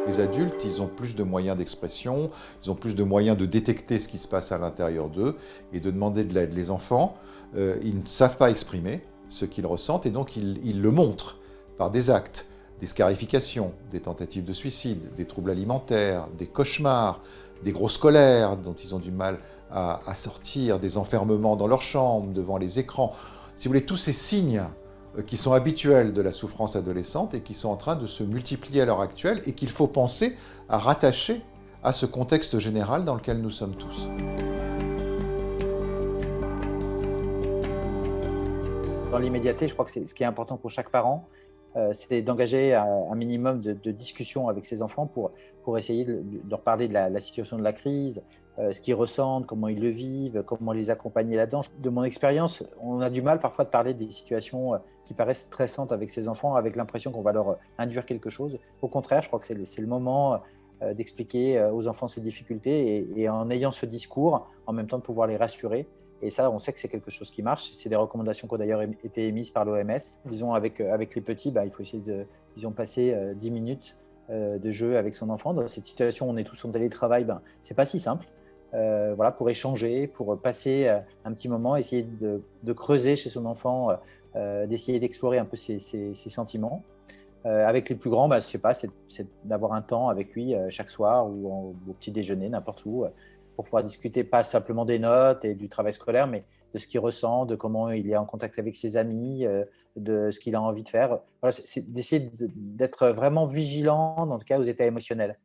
Les adultes, ils ont plus de moyens d'expression, ils ont plus de moyens de détecter ce qui se passe à l'intérieur d'eux et de demander de l'aide. Les enfants, ils ne savent pas exprimer ce qu'ils ressentent et donc ils le montrent par des actes, des scarifications, des tentatives de suicide, des troubles alimentaires, des cauchemars, des grosses colères dont ils ont du mal à sortir, des enfermements dans leur chambre, devant les écrans. Si vous voulez, tous ces signes qui sont habituels de la souffrance adolescente et qui sont en train de se multiplier à l'heure actuelle et qu'il faut penser à rattacher à ce contexte général dans lequel nous sommes tous. Dans l'immédiateté, je crois que c'est ce qui est important pour chaque parent, c'est d'engager un minimum de discussion avec ses enfants pour essayer de leur parler de la situation de la crise, ce qu'ils ressentent, comment ils le vivent, comment les accompagner là-dedans. De mon expérience, on a du mal parfois de parler des situations qui paraissent stressantes avec ses enfants, avec l'impression qu'on va leur induire quelque chose. Au contraire, je crois que c'est le moment d'expliquer aux enfants ces difficultés et en ayant ce discours, en même temps de pouvoir les rassurer. Et ça, on sait que c'est quelque chose qui marche. C'est des recommandations qui ont d'ailleurs été émises par l'OMS. Disons, avec les petits, il faut essayer de passer 10 minutes de jeu avec son enfant. Dans cette situation où on est tous en télétravail, c'est pas si simple. Voilà, pour échanger, pour passer un petit moment, essayer de creuser chez son enfant, d'essayer d'explorer un peu ses sentiments. Avec les plus grands, je sais pas, c'est d'avoir un temps avec lui chaque soir ou au petit déjeuner, n'importe où, pour pouvoir discuter pas simplement des notes et du travail scolaire, mais de ce qu'il ressent, de comment il est en contact avec ses amis, de ce qu'il a envie de faire. Voilà, c'est d'essayer d'être vraiment vigilant, dans le cas aux états émotionnels.